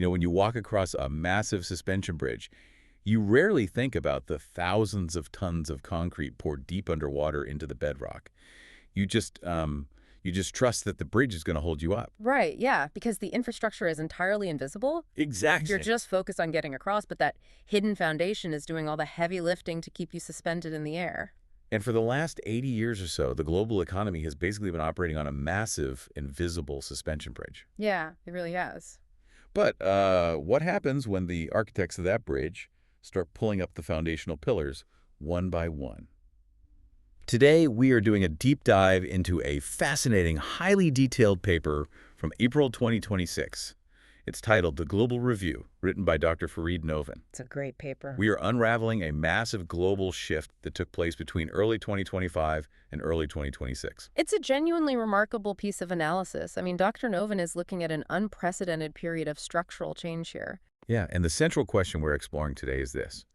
When you walk across a massive suspension bridge, you rarely think about the thousands of tons of concrete poured deep underwater into the bedrock. You just trust that the bridge is going to hold you up. Right, yeah, because the infrastructure is entirely invisible. Exactly. You're just focused on getting across, but that hidden foundation is doing all the heavy lifting to keep you suspended in the air. And for the last 80 years or so, the global economy has basically been operating on a massive, invisible suspension bridge. Yeah, it really has. But what happens when the architects of that bridge start pulling up the foundational pillars one by one? Today, we are doing a deep dive into a fascinating, highly detailed paper from April 2026. It's titled The Global Review, written by Dr. Fareed Novin. It's a great paper. We are unraveling a massive global shift that took place between early 2025 and early 2026. It's a genuinely remarkable piece of analysis. I mean, Dr. Novin is looking at an unprecedented period of structural change here. Yeah, and the central question we're exploring today is this.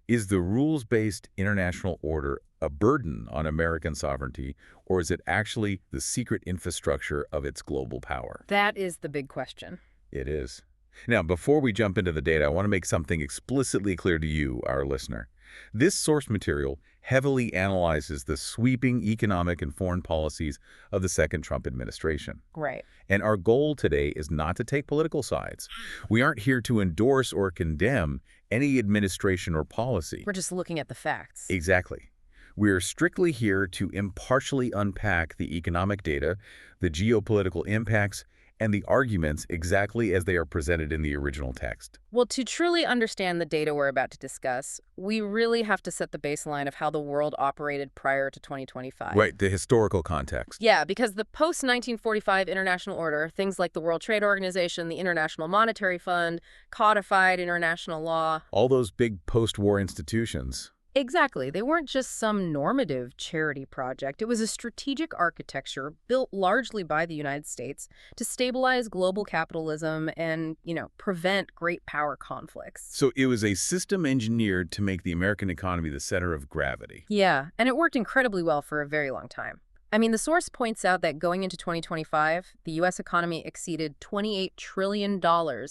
Is the rules-based international order a burden on American sovereignty, or is it actually the secret infrastructure of its global power? That is the big question. It is. Now, before we jump into the data, I want to make something explicitly clear to you, our listener. This source material heavily analyzes the sweeping economic and foreign policies of the second Trump administration. Right. And our goal today is not to take political sides. We aren't here to endorse or condemn any administration or policy. We're just looking at the facts. Exactly. We're strictly here to impartially unpack the economic data, the geopolitical impacts, and the arguments exactly as they are presented in the original text. Well, to truly understand the data we're about to discuss, we really have to set the baseline of how the world operated prior to 2025. Right, the historical context. Yeah, because the post-1945 international order, things like the World Trade Organization, the International Monetary Fund, codified international law. All those big post-war institutions. Exactly. They weren't just some normative charity project. It was a strategic architecture built largely by the United States to stabilize global capitalism and, prevent great power conflicts. So it was a system engineered to make the American economy the center of gravity. Yeah, and it worked incredibly well for a very long time. I mean, the source points out that going into 2025, the U.S. economy exceeded $28 trillion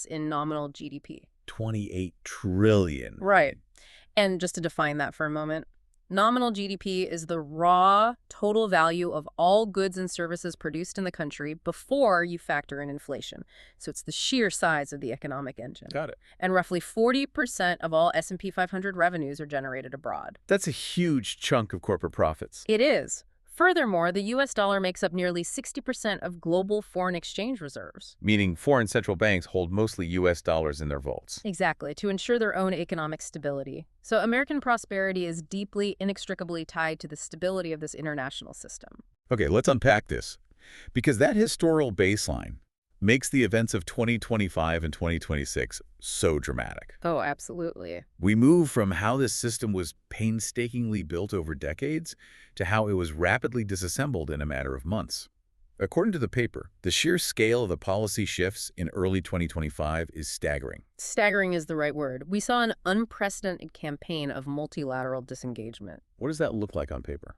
in nominal GDP. 28 trillion. Right. And just to define that for a moment, nominal GDP is the raw total value of all goods and services produced in the country before you factor in inflation. So it's the sheer size of the economic engine. Got it. And roughly 40% of all S&P 500 revenues are generated abroad. That's a huge chunk of corporate profits. It is. Furthermore, the U.S. dollar makes up nearly 60% of global foreign exchange reserves. Meaning foreign central banks hold mostly U.S. dollars in their vaults. Exactly, to ensure their own economic stability. So American prosperity is deeply, inextricably tied to the stability of this international system. Okay, let's unpack this. Because that historical baseline makes the events of 2025 and 2026 so dramatic. Oh, absolutely. We move from how this system was painstakingly built over decades to how it was rapidly disassembled in a matter of months. According to the paper, the sheer scale of the policy shifts in early 2025 is staggering. Staggering is the right word. We saw an unprecedented campaign of multilateral disengagement. What does that look like on paper?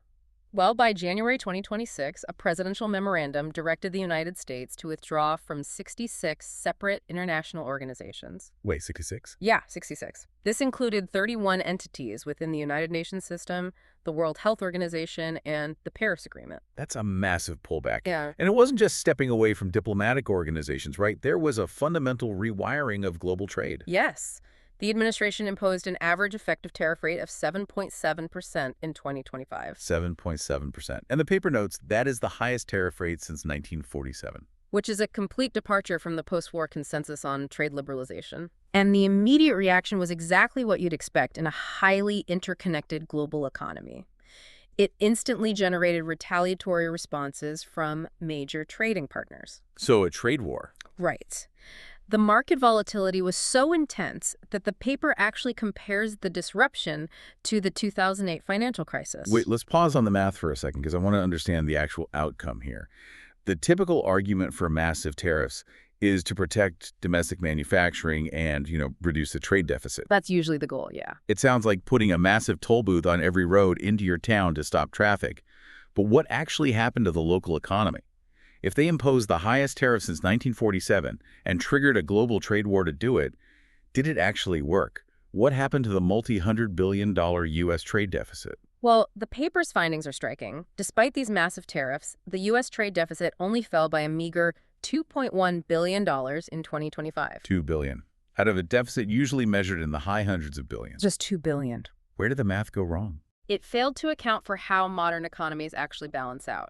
Well, by January 2026, a presidential memorandum directed the United States to withdraw from 66 separate international organizations. Wait, 66? Yeah, 66. This included 31 entities within the United Nations system, the World Health Organization, and the Paris Agreement. That's a massive pullback. Yeah. And it wasn't just stepping away from diplomatic organizations, right? There was a fundamental rewiring of global trade. Yes. The administration imposed an average effective tariff rate of 7.7% in 2025. 7.7%. And the paper notes that is the highest tariff rate since 1947. Which is a complete departure from the post-war consensus on trade liberalization. And the immediate reaction was exactly what you'd expect in a highly interconnected global economy. It instantly generated retaliatory responses from major trading partners. So a trade war. Right. The market volatility was so intense that the paper actually compares the disruption to the 2008 financial crisis. Wait, let's pause on the math for a second because I want to understand the actual outcome here. The typical argument for massive tariffs is to protect domestic manufacturing and, reduce the trade deficit. That's usually the goal, yeah. It sounds like putting a massive toll booth on every road into your town to stop traffic. But what actually happened to the local economy? If they imposed the highest tariff since 1947 and triggered a global trade war to do it, did it actually work? What happened to the multi-hundred-billion-dollar U.S. trade deficit? Well, the paper's findings are striking. Despite these massive tariffs, the U.S. trade deficit only fell by a meager $2.1 billion in 2025. $2 billion. Out of a deficit usually measured in the high hundreds of billions. Just $2 billion. Where did the math go wrong? It failed to account for how modern economies actually balance out.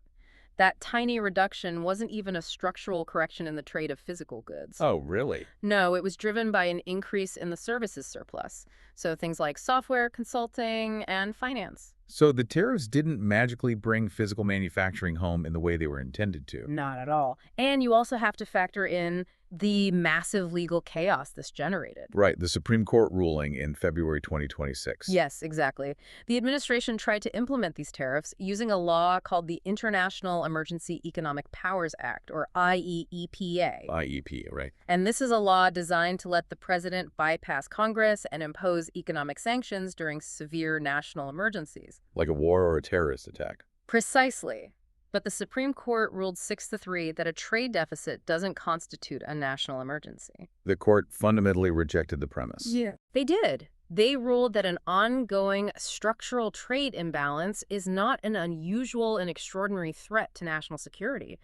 That tiny reduction wasn't even a structural correction in the trade of physical goods. Oh, really? No, it was driven by an increase in the services surplus. So things like software, consulting, and finance. So the tariffs didn't magically bring physical manufacturing home in the way they were intended to. Not at all. And you also have to factor in the massive legal chaos this generated. Right, the Supreme Court ruling in February 2026. Yes, exactly. The administration tried to implement these tariffs using a law called the International Emergency Economic Powers Act, or IEEPA. IEP, right. And this is a law designed to let the president bypass Congress and impose economic sanctions during severe national emergencies. Like a war or a terrorist attack. Precisely. But the Supreme Court ruled 6-3 that a trade deficit doesn't constitute a national emergency. The court fundamentally rejected the premise. Yeah. They did. They ruled that an ongoing structural trade imbalance is not an unusual and extraordinary threat to national security.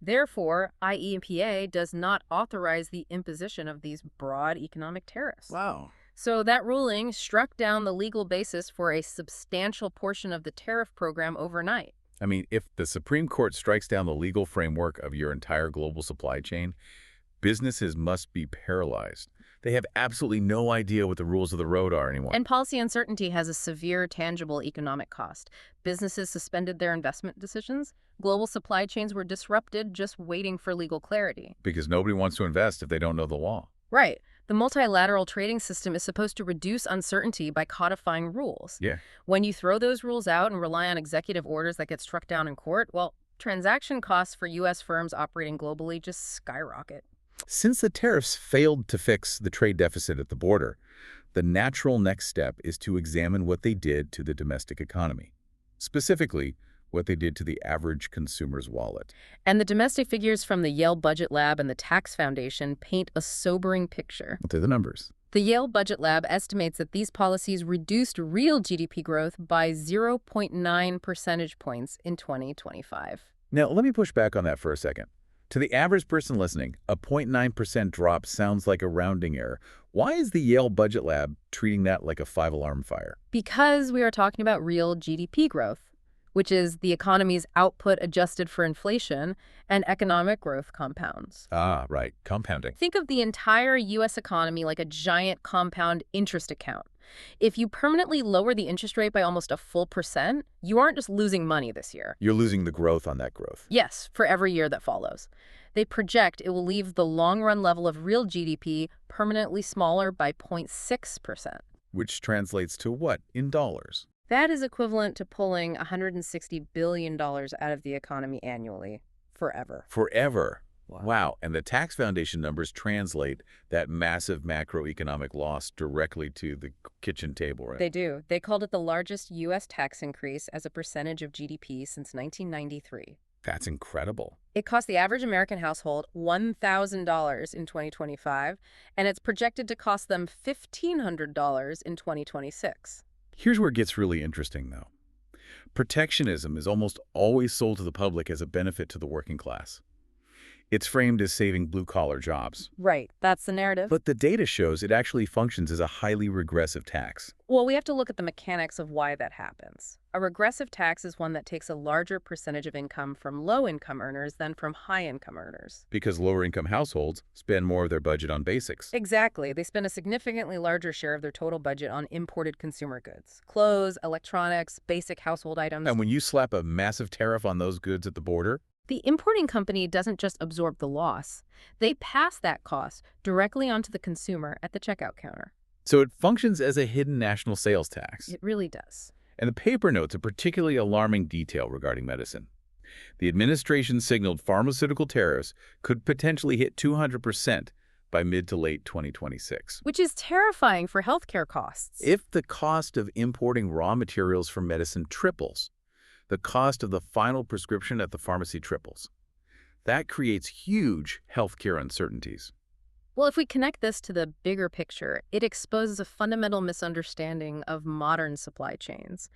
Therefore, IEPA does not authorize the imposition of these broad economic tariffs. Wow. So that ruling struck down the legal basis for a substantial portion of the tariff program overnight. I mean, if the Supreme Court strikes down the legal framework of your entire global supply chain, businesses must be paralyzed. They have absolutely no idea what the rules of the road are anymore. And policy uncertainty has a severe, tangible economic cost. Businesses suspended their investment decisions. Global supply chains were disrupted just waiting for legal clarity. Because nobody wants to invest if they don't know the law. Right. The multilateral trading system is supposed to reduce uncertainty by codifying rules. Yeah. When you throw those rules out and rely on executive orders that get struck down in court, well, transaction costs for U.S. firms operating globally just skyrocket. Since the tariffs failed to fix the trade deficit at the border, the natural next step is to examine what they did to the domestic economy. Specifically, what they did to the average consumer's wallet. And the domestic figures from the Yale Budget Lab and the Tax Foundation paint a sobering picture. What are the numbers? The Yale Budget Lab estimates that these policies reduced real GDP growth by 0.9 percentage points in 2025. Now, let me push back on that for a second. To the average person listening, a 0.9% drop sounds like a rounding error. Why is the Yale Budget Lab treating that like a five-alarm fire? Because we are talking about real GDP growth, which is the economy's output adjusted for inflation, and economic growth compounds. Ah, right. Compounding. Think of the entire U.S. economy like a giant compound interest account. If you permanently lower the interest rate by almost a full percent, you aren't just losing money this year. You're losing the growth on that growth. Yes, for every year that follows. They project it will leave the long-run level of real GDP permanently smaller by 0.6%. Which translates to what in dollars? That is equivalent to pulling $160 billion out of the economy annually, forever. Forever. Wow. And the Tax Foundation numbers translate that massive macroeconomic loss directly to the kitchen table, right? They do. They called it the largest U.S. tax increase as a percentage of GDP since 1993. That's incredible. It cost the average American household $1,000 in 2025, and it's projected to cost them $1,500 in 2026. Here's where it gets really interesting, though. Protectionism is almost always sold to the public as a benefit to the working class. It's framed as saving blue-collar jobs. Right, that's the narrative. But the data shows it actually functions as a highly regressive tax. Well, we have to look at the mechanics of why that happens. A regressive tax is one that takes a larger percentage of income from low-income earners than from high-income earners. Because lower-income households spend more of their budget on basics. Exactly. They spend a significantly larger share of their total budget on imported consumer goods. Clothes, electronics, basic household items. And when you slap a massive tariff on those goods at the border, the importing company doesn't just absorb the loss. They pass that cost directly onto the consumer at the checkout counter. So it functions as a hidden national sales tax. It really does. And the paper notes a particularly alarming detail regarding medicine. The administration signaled pharmaceutical tariffs could potentially hit 200% by mid to late 2026. Which is terrifying for healthcare costs. If the cost of importing raw materials for medicine triples, the cost of the final prescription at the pharmacy triples. That creates huge healthcare uncertainties. Well, if we connect this to the bigger picture, it exposes a fundamental misunderstanding of modern supply chains.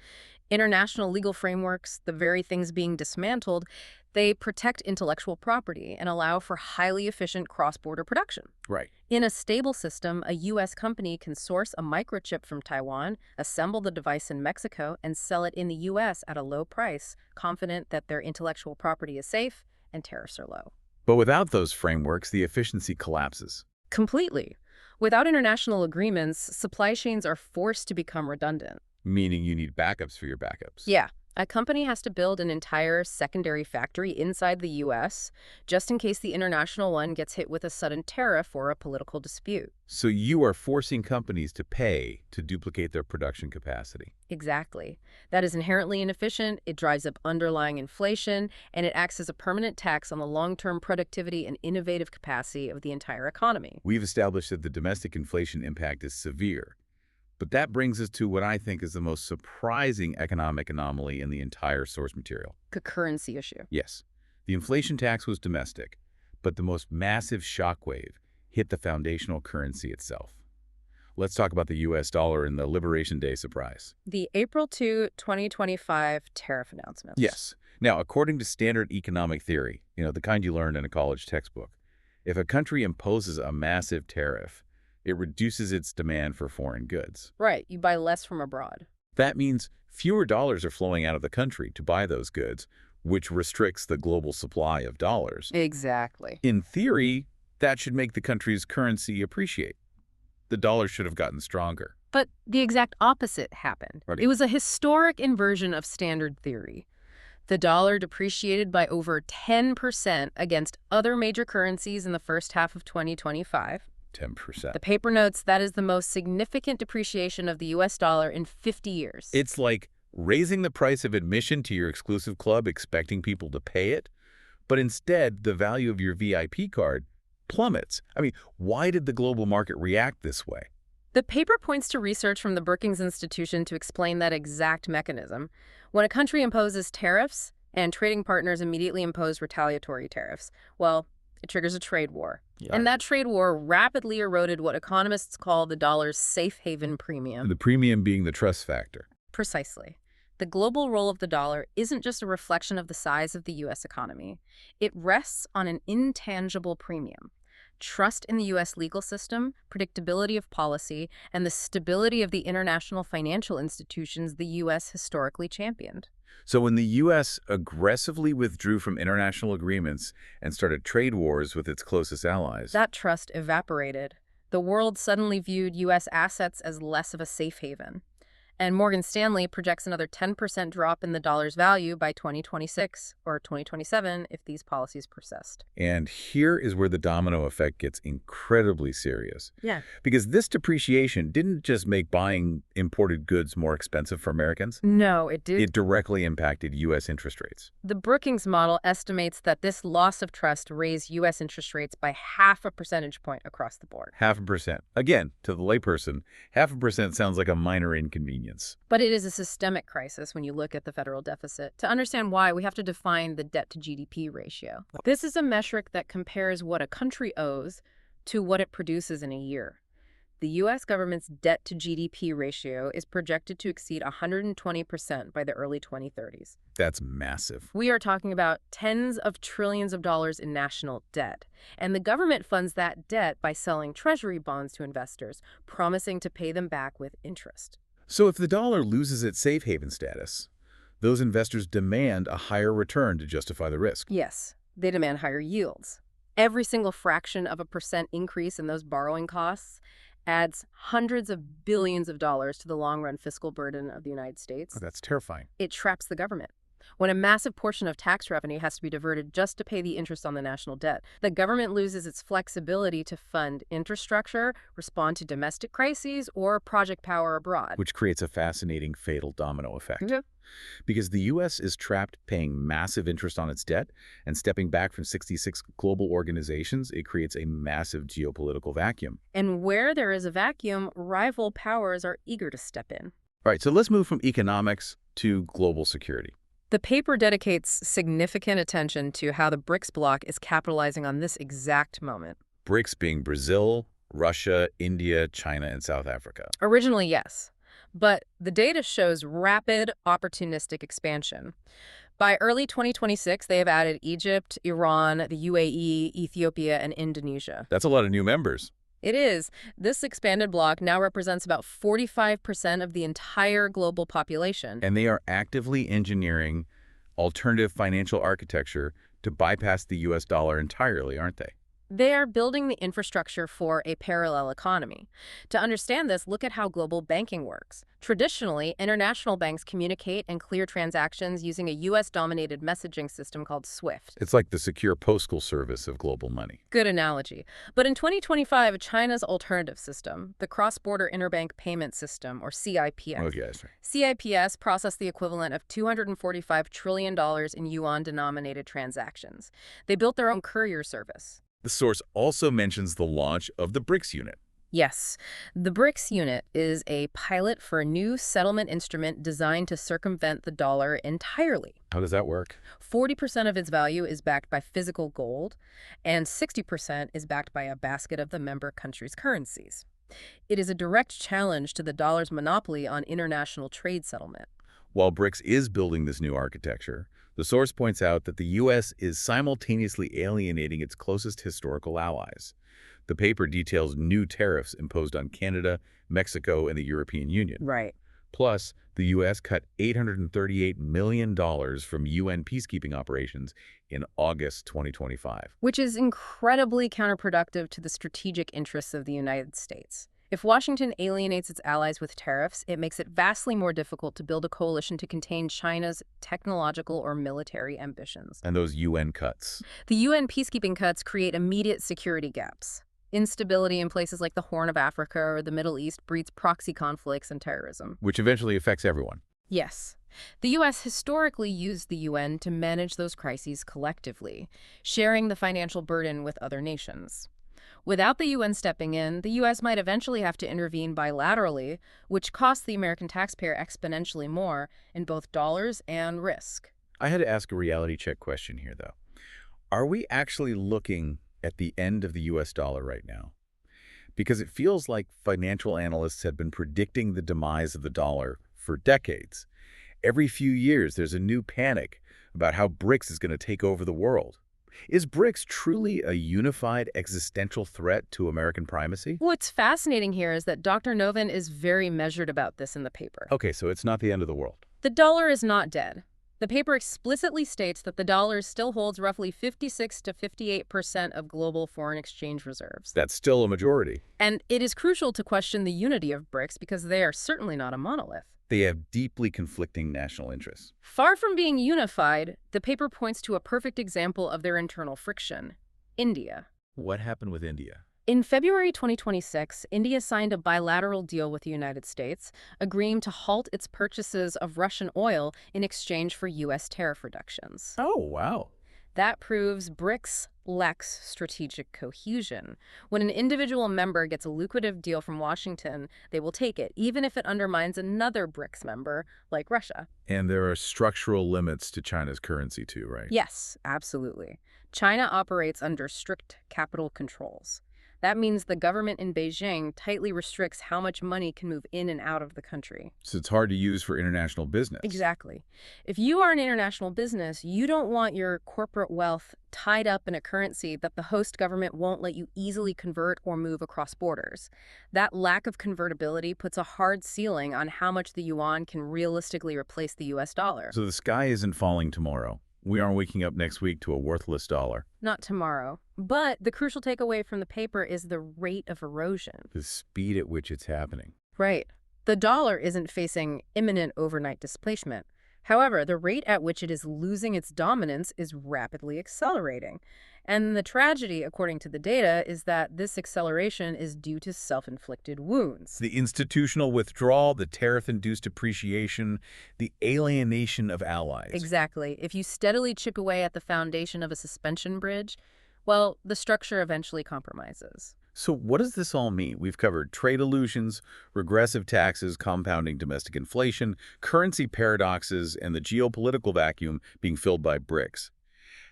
International legal frameworks, the very things being dismantled, they protect intellectual property and allow for highly efficient cross-border production. Right. In a stable system, a U.S. company can source a microchip from Taiwan, assemble the device in Mexico, and sell it in the U.S. at a low price, confident that their intellectual property is safe and tariffs are low. But without those frameworks, the efficiency collapses. Completely. Without international agreements, supply chains are forced to become redundant. Meaning you need backups for your backups. Yeah. A company has to build an entire secondary factory inside the U.S. just in case the international one gets hit with a sudden tariff or a political dispute. So you are forcing companies to pay to duplicate their production capacity. Exactly. That is inherently inefficient, it drives up underlying inflation, and it acts as a permanent tax on the long-term productivity and innovative capacity of the entire economy. We've established that the domestic inflation impact is severe. But that brings us to what I think is the most surprising economic anomaly in the entire source material. The currency issue. Yes, the inflation tax was domestic, but the most massive shockwave hit the foundational currency itself. Let's talk about the U.S. dollar and the Liberation Day surprise. The April 2, 2025 tariff announcements. Yes. Now, according to standard economic theory, the kind you learned in a college textbook, if a country imposes a massive tariff, it reduces its demand for foreign goods. Right, you buy less from abroad. That means fewer dollars are flowing out of the country to buy those goods, which restricts the global supply of dollars. Exactly. In theory, that should make the country's currency appreciate. The dollar should have gotten stronger. But the exact opposite happened. Right. It was a historic inversion of standard theory. The dollar depreciated by over 10% against other major currencies in the first half of 2025. 10%. The paper notes that is the most significant depreciation of the U.S. dollar in 50 years. It's like raising the price of admission to your exclusive club expecting people to pay it, but instead the value of your VIP card plummets. I mean, why did the global market react this way? The paper points to research from the Brookings Institution to explain that exact mechanism. When a country imposes tariffs and trading partners immediately impose retaliatory tariffs, well, it triggers a trade war. Yeah. And that trade war rapidly eroded what economists call the dollar's safe haven premium. The premium being the trust factor. Precisely. The global role of the dollar isn't just a reflection of the size of the U.S. economy. It rests on an intangible premium. Trust in the U.S. legal system, predictability of policy, and the stability of the international financial institutions the U.S. historically championed. So when the U.S. aggressively withdrew from international agreements and started trade wars with its closest allies, that trust evaporated. The world suddenly viewed U.S. assets as less of a safe haven. And Morgan Stanley projects another 10% drop in the dollar's value by 2026 or 2027 if these policies persist. And here is where the domino effect gets incredibly serious. Yeah. Because this depreciation didn't just make buying imported goods more expensive for Americans. No, it did. It directly impacted U.S. interest rates. The Brookings model estimates that this loss of trust raised U.S. interest rates by 0.5 percentage point across the board. 0.5%. Again, to the layperson, 0.5% sounds like a minor inconvenience. But it is a systemic crisis when you look at the federal deficit. To understand why, we have to define the debt-to-GDP ratio. This is a metric that compares what a country owes to what it produces in a year. The U.S. government's debt-to-GDP ratio is projected to exceed 120% by the early 2030s. That's massive. We are talking about tens of trillions of dollars in national debt. And the government funds that debt by selling treasury bonds to investors, promising to pay them back with interest. So if the dollar loses its safe haven status, those investors demand a higher return to justify the risk. Yes, they demand higher yields. Every single fraction of a percent increase in those borrowing costs adds hundreds of billions of dollars to the long-run fiscal burden of the United States. Oh, that's terrifying. It traps the government. When a massive portion of tax revenue has to be diverted just to pay the interest on the national debt, the government loses its flexibility to fund infrastructure, respond to domestic crises, or project power abroad. Which creates a fascinating, fatal domino effect. Yeah. Because the U.S. is trapped paying massive interest on its debt and stepping back from 66 global organizations, it creates a massive geopolitical vacuum. And where there is a vacuum, rival powers are eager to step in. All right, so let's move from economics to global security. The paper dedicates significant attention to how the BRICS bloc is capitalizing on this exact moment. BRICS being Brazil, Russia, India, China, and South Africa. Originally, yes, but the data shows rapid, opportunistic expansion. By early 2026, they have added Egypt, Iran, the UAE, Ethiopia, and Indonesia. That's a lot of new members. It is. This expanded bloc now represents about 45% of the entire global population. And they are actively engineering alternative financial architecture to bypass the U.S. dollar entirely, aren't they? They are building the infrastructure for a parallel economy. To understand this, look at how global banking works. Traditionally, international banks communicate and clear transactions using a U.S.-dominated messaging system called SWIFT. It's like the secure postal service of global money. Good analogy. But in 2025, China's alternative system, the Cross-Border Interbank Payment System, or CIPS, Okay, that's right. CIPS processed the equivalent of $245 trillion in yuan-denominated transactions. They built their own courier service. The source also mentions the launch of the BRICS unit. Yes, the BRICS unit is a pilot for a new settlement instrument designed to circumvent the dollar entirely. How does that work? 40% of its value is backed by physical gold, and 60% is backed by a basket of the member countries' currencies. It is a direct challenge to the dollar's monopoly on international trade settlement. While BRICS is building this new architecture, the source points out that the U.S. is simultaneously alienating its closest historical allies. The paper details new tariffs imposed on Canada, Mexico, and the European Union. Right. Plus, the U.S. cut $838 million from UN peacekeeping operations in August 2025. Which is incredibly counterproductive to the strategic interests of the United States. If Washington alienates its allies with tariffs, it makes it vastly more difficult to build a coalition to contain China's technological or military ambitions. And those UN cuts. The UN peacekeeping cuts create immediate security gaps. Instability in places like the Horn of Africa or the Middle East breeds proxy conflicts and terrorism. Which eventually affects everyone. Yes. The U.S. historically used the UN to manage those crises collectively, sharing the financial burden with other nations. Without the UN stepping in, the U.S. might eventually have to intervene bilaterally, which costs the American taxpayer exponentially more in both dollars and risk. I had to ask a reality check question here, though. Are we actually looking at the end of the U.S. dollar right now? Because it feels like financial analysts have been predicting the demise of the dollar for decades. Every few years, there's a new panic about how BRICS is going to take over the world. Is BRICS truly a unified existential threat to American primacy? What's fascinating here is that Dr. Novin is very measured about this in the paper. Okay, so it's not the end of the world. The dollar is not dead. The paper explicitly states that the dollar still holds roughly 56 to 58% of global foreign exchange reserves. That's still a majority. And it is crucial to question the unity of BRICS because they are certainly not a monolith. They have deeply conflicting national interests. Far from being unified, the paper points to a perfect example of their internal friction: India. What happened with India? In February 2026, India signed a bilateral deal with the United States, agreeing to halt its purchases of Russian oil in exchange for U.S. tariff reductions. Oh, wow. That proves BRICS lacks strategic cohesion. When an individual member gets a lucrative deal from Washington, they will take it, even if it undermines another BRICS member, like Russia. And there are structural limits to China's currency too, right? Yes, absolutely. China operates under strict capital controls. That means the government in Beijing tightly restricts how much money can move in and out of the country. So it's hard to use for international business. Exactly. If you are an international business, you don't want your corporate wealth tied up in a currency that the host government won't let you easily convert or move across borders. That lack of convertibility puts a hard ceiling on how much the yuan can realistically replace the U.S. dollar. So the sky isn't falling tomorrow. We aren't waking up next week to a worthless dollar. Not tomorrow. But the crucial takeaway from the paper is the rate of erosion. The speed at which it's happening. Right. The dollar isn't facing imminent overnight displacement. However, the rate at which it is losing its dominance is rapidly accelerating. And the tragedy, according to the data, is that this acceleration is due to self-inflicted wounds. The institutional withdrawal, the tariff-induced appreciation, the alienation of allies. Exactly. If you steadily chip away at the foundation of a suspension bridge, well, the structure eventually compromises. So what does this all mean? We've covered trade illusions, regressive taxes, compounding domestic inflation, currency paradoxes, and the geopolitical vacuum being filled by BRICS.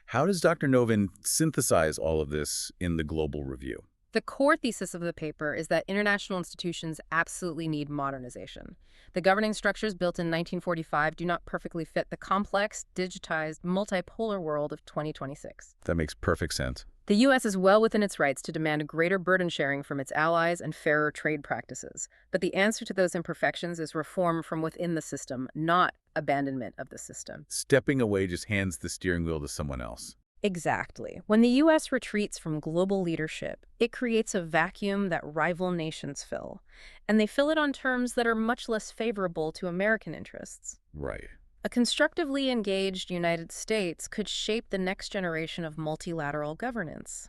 How does Dr. Novin synthesize all of this in the global review? The core thesis of the paper is that international institutions absolutely need modernization. The governing structures built in 1945 do not perfectly fit the complex, digitized, multipolar world of 2026. That makes perfect sense. The U.S. is well within its rights to demand greater burden sharing from its allies and fairer trade practices. But the answer to those imperfections is reform from within the system, not abandonment of the system. Stepping away just hands the steering wheel to someone else. Exactly. When the U.S. retreats from global leadership, it creates a vacuum that rival nations fill. And they fill it on terms that are much less favorable to American interests. Right. A constructively engaged United States could shape the next generation of multilateral governance.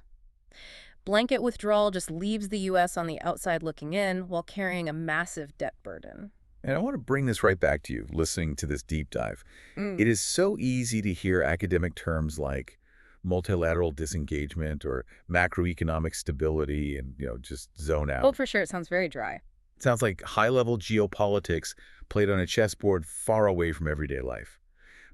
Blanket withdrawal just leaves the U.S. on the outside looking in while carrying a massive debt burden. And I want to bring this right back to you, listening to this deep dive. It is so easy to hear academic terms like multilateral disengagement or macroeconomic stability and, just zone out. Oh, for sure. It sounds very dry. It sounds like high-level geopolitics played on a chessboard far away from everyday life.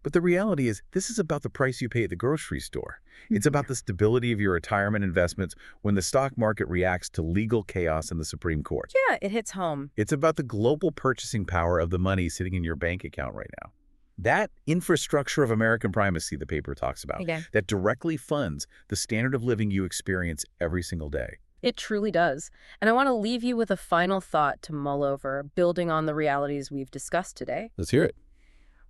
But the reality is, this is about the price you pay at the grocery store. It's about the stability of your retirement investments when the stock market reacts to legal chaos in the Supreme Court. Yeah, it hits home. It's about the global purchasing power of the money sitting in your bank account right now. That infrastructure of American primacy the paper talks about, that directly funds the standard of living you experience every single day. It truly does. And I want to leave you with a final thought to mull over, building on the realities we've discussed today. Let's hear it.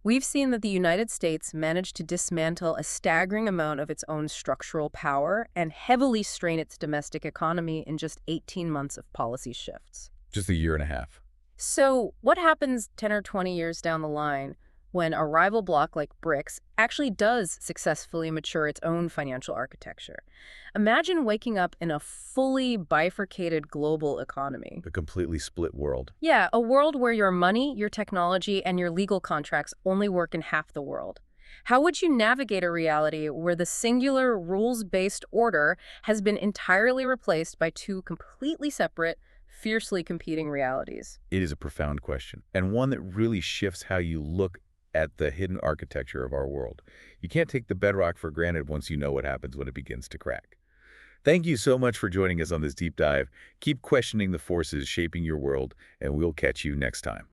We've seen that the United States managed to dismantle a staggering amount of its own structural power and heavily strain its domestic economy in just 18 months of policy shifts. Just a year and a half. So what happens 10 or 20 years down the line when a rival bloc like BRICS actually does successfully mature its own financial architecture? Imagine waking up in a fully bifurcated global economy. A completely split world. Yeah, a world where your money, your technology, and your legal contracts only work in half the world. How would you navigate a reality where the singular rules-based order has been entirely replaced by two completely separate, fiercely competing realities? It is a profound question, and one that really shifts how you look at the hidden architecture of our world. You can't take the bedrock for granted once you know what happens when it begins to crack. Thank you so much for joining us on this deep dive. Keep questioning the forces shaping your world, and we'll catch you next time.